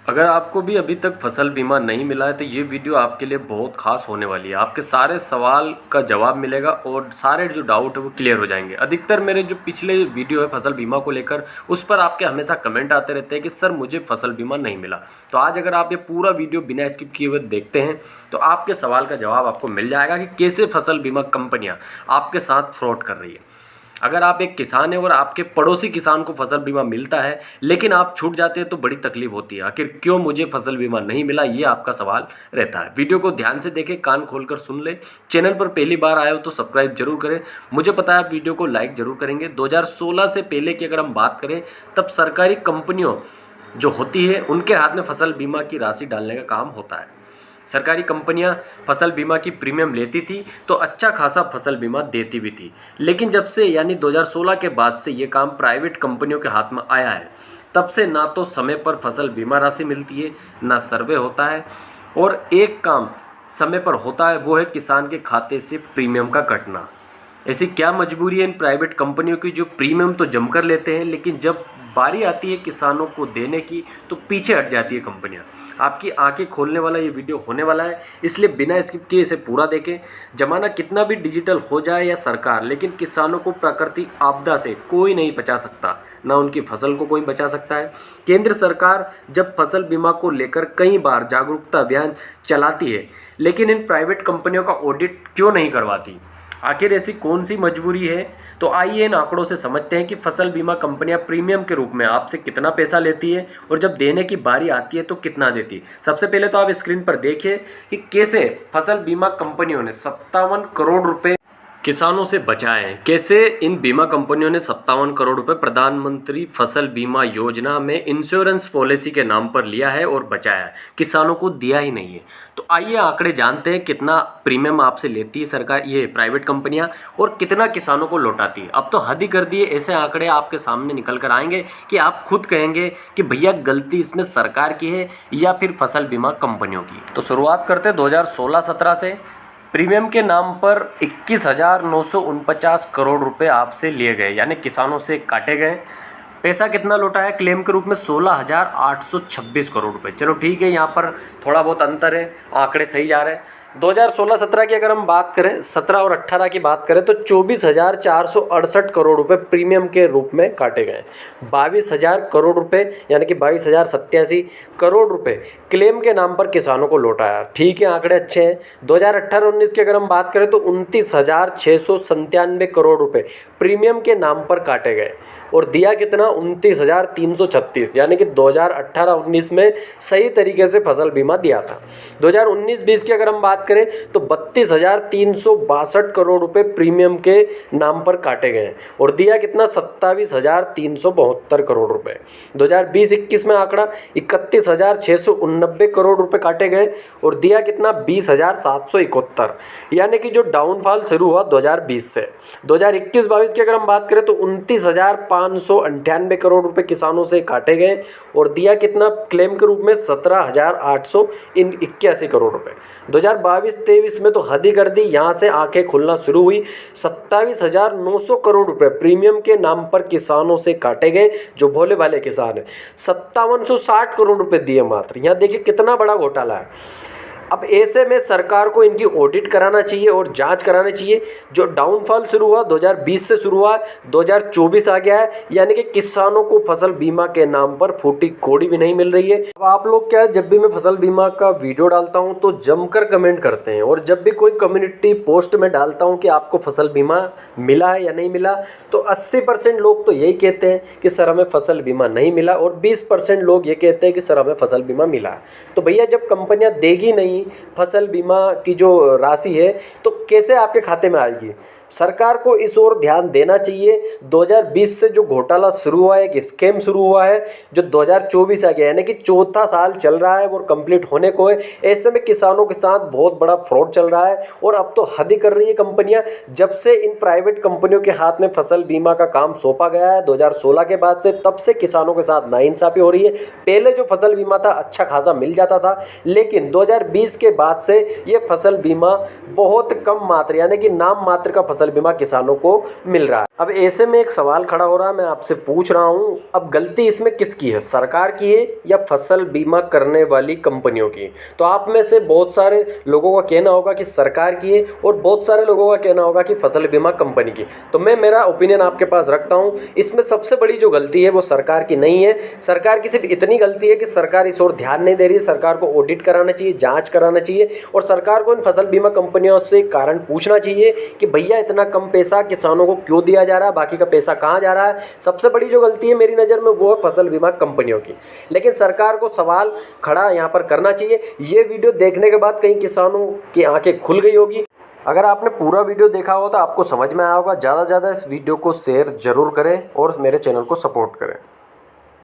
अगर आपको भी अभी तक फसल बीमा नहीं मिला है तो ये वीडियो आपके लिए बहुत खास होने वाली है। आपके सारे सवाल का जवाब मिलेगा और सारे जो डाउट है वो क्लियर हो जाएंगे। अधिकतर मेरे जो पिछले वीडियो है फसल बीमा को लेकर, उस पर आपके हमेशा कमेंट आते रहते हैं कि सर मुझे फसल बीमा नहीं मिला। तो आज अगर आप ये पूरा वीडियो बिना स्किप किए हुए देखते हैं तो आपके सवाल का जवाब आपको मिल जाएगा कि कैसे फसल बीमा कंपनियाँ आपके साथ फ्रॉड कर रही है। अगर आप एक किसान हैं और आपके पड़ोसी किसान को फसल बीमा मिलता है लेकिन आप छूट जाते हैं तो बड़ी तकलीफ होती है। आखिर क्यों मुझे फसल बीमा नहीं मिला, ये आपका सवाल रहता है। वीडियो को ध्यान से देखें, कान खोलकर सुन ले। चैनल पर पहली बार आए हो तो सब्सक्राइब जरूर करें। मुझे पता है आप वीडियो को लाइक जरूर करेंगे। 2016 से पहले की अगर हम बात करें तब सरकारी कंपनियों जो होती है उनके हाथ में फसल बीमा की राशि डालने का काम होता है। सरकारी कंपनियां फसल बीमा की प्रीमियम लेती थी तो अच्छा खासा फसल बीमा देती भी थी। लेकिन जब से यानी 2016 के बाद से ये काम प्राइवेट कंपनियों के हाथ में आया है, तब से ना तो समय पर फसल बीमा राशि मिलती है, ना सर्वे होता है, और एक काम समय पर होता है वो है किसान के खाते से प्रीमियम का कटना। ऐसी क्या मजबूरी है इन प्राइवेट कंपनियों की जो प्रीमियम तो जमकर लेते हैं लेकिन जब बारी आती है किसानों को देने की तो पीछे हट जाती है कंपनियां। आपकी आंखें खोलने वाला ये वीडियो होने वाला है, इसलिए बिना स्किप किए इसे पूरा देखें। जमाना कितना भी डिजिटल हो जाए या सरकार, लेकिन किसानों को प्राकृतिक आपदा से कोई नहीं बचा सकता, ना उनकी फसल को कोई बचा सकता है। केंद्र सरकार जब फसल बीमा को लेकर कई बार जागरूकता अभियान चलाती है, लेकिन इन प्राइवेट कंपनियों का ऑडिट क्यों नहीं करवाती? आखिर ऐसी कौन सी मजबूरी है? तो आइए इन आंकड़ों से समझते हैं कि फसल बीमा कंपनियां प्रीमियम के रूप में आपसे कितना पैसा लेती है और जब देने की बारी आती है तो कितना देती है। सबसे पहले तो आप स्क्रीन पर देखिए कि कैसे फसल बीमा कंपनियों ने 57 करोड़ रुपए किसानों से बचाए हैं। कैसे इन बीमा कंपनियों ने 57 करोड़ रुपए प्रधानमंत्री फसल बीमा योजना में इंश्योरेंस पॉलिसी के नाम पर लिया है और बचाया है, किसानों को दिया ही नहीं है। तो आइए आंकड़े जानते हैं कितना प्रीमियम आपसे लेती है सरकार, ये प्राइवेट कंपनियां, और कितना किसानों को लौटाती है। अब तो हद ही कर दिए, ऐसे आंकड़े आपके सामने निकल कर आएंगे कि आप खुद कहेंगे कि भैया गलती इसमें सरकार की है या फिर फसल बीमा कंपनियों की। तो शुरुआत करते हैं 2016-17 से। प्रीमियम के नाम पर 21,949 करोड़ रुपए आपसे लिए गए, यानी किसानों से काटे गए। पैसा कितना लौटा है क्लेम के रूप में? 16,826 करोड़ रुपए। चलो ठीक है, यहाँ पर थोड़ा बहुत अंतर है, आंकड़े सही जा रहे हैं। 2016-17 की अगर हम बात करें, 17 और 18 की बात करें तो 24,468 करोड़ रुपए प्रीमियम के रूप में काटे गए। 22,000 करोड़ रुपए यानी कि 22,087 करोड़ रुपए क्लेम के नाम पर किसानों को लौटाया। ठीक है, आंकड़े अच्छे हैं। 2018-19 की अगर हम बात करें तो 29,697 करोड़ रुपए प्रीमियम के नाम पर काटे गए और दिया कितना? 29,336, यानी कि 2018-19 में सही तरीके से फसल बीमा दिया था। 2019-20 की अगर हम बात करें तो 32,362 करोड़ रुपए प्रीमियम के नाम पर काटे गए और दिया कितना? 27,372 करोड़ रुपए। 2020-21 में आंकड़ा 31,689 करोड़ रुपए काटे गए और दिया कितना? 20,771, यानी कि जो डाउनफॉल शुरू हुआ 2020 से। 2021-22 की अगर हम बात करें तो 29,598 करोड़ रुपए किसानों से काटे गए और दिया कितना क्लेम के रूप में? 17,881 करोड़ रुपए। 2022-23 में तो हद ही कर दी, यहाँ से आंखें खुलना शुरू हुई। 27,900 करोड़ रुपए प्रीमियम के नाम पर किसानों से काटे गए, जो भोले भाले किसान है। 5760 करोड़ रुपए दिए मात्र। यहाँ देखिए कितना बड़ा घोटाला है। अब ऐसे में सरकार को इनकी ऑडिट कराना चाहिए और जांच करानी चाहिए। जो डाउनफॉल शुरू हुआ 2020 से शुरू हुआ, 2024 आ गया है, यानी कि किसानों को फसल बीमा के नाम पर फूटी कोड़ी भी नहीं मिल रही है। अब आप लोग क्या है, जब भी मैं फसल बीमा का वीडियो डालता हूं तो जमकर कमेंट करते हैं, और जब भी कोई कम्युनिटी पोस्ट में डालता हूं कि आपको फसल बीमा मिला है या नहीं मिला, तो 80% लोग तो यही कहते हैं कि सर हमें फसल बीमा नहीं मिला, और 20% लोग ये कहते हैं कि सर हमें फसल बीमा मिला है। तो भैया जब कंपनियां देगी नहीं फसल बीमा की जो राशि है तो कैसे आपके खाते में आएगी? सरकार को इस ओर ध्यान देना चाहिए। 2020 से जो घोटाला शुरू हुआ है, एक स्कैम शुरू हुआ है, जो 2024 आ गया, यानी कि चौथा साल चल रहा है और कंप्लीट होने को है। ऐसे में किसानों के साथ बहुत बड़ा फ्रॉड चल रहा है और अब तो हद ही कर रही है कंपनियां। जब से इन प्राइवेट कंपनियों के हाथ में फसल बीमा का काम सौंपा गया है 2016 के बाद से, तब से किसानों के साथ नाइंसाफी हो रही है। पहले जो फसल बीमा था अच्छा खासा मिल जाता था, लेकिन 2020 के बाद से ये फसल बीमा बहुत कम मात्रा यानी कि नाम मात्र का फसल बीमा किसानों को मिल रहा है। अब ऐसे में एक सवाल खड़ा हो रहा है, मैं आपसे पूछ रहा हूं, अब गलती इसमें किसकी है, सरकार की है या फसल बीमा करने वाली कंपनियों की? तो आप में से बहुत सारे लोगों का कहना होगा कि सरकार की है और बहुत सारे लोगों का कहना होगा कि फसल बीमा कंपनी की। तो मैं मेरा ओपिनियन आपके पास रखता हूं, इसमें सबसे बड़ी जो गलती है वो सरकार की नहीं है। सरकार की सिर्फ इतनी गलती है कि सरकार इस ओर ध्यान नहीं दे रही है। सरकार को ऑडिट कराना चाहिए, जांच कराना चाहिए और सरकार को इन फसल बीमा कंपनियों से कारण पूछना चाहिए कि भैया इतना कम पैसा किसानों को क्यों दिया जा रहा है, बाकी का पैसा कहाँ जा रहा है। सबसे बड़ी जो गलती है मेरी नज़र में वो है फसल बीमा कंपनियों की। लेकिन सरकार को सवाल खड़ा यहाँ पर करना चाहिए। ये वीडियो देखने के बाद कई किसानों की आंखें खुल गई होगी। अगर आपने पूरा वीडियो देखा हो तो आपको समझ में आया होगा। ज़्यादा से ज़्यादा इस वीडियो को शेयर ज़रूर करें और मेरे चैनल को सपोर्ट करें।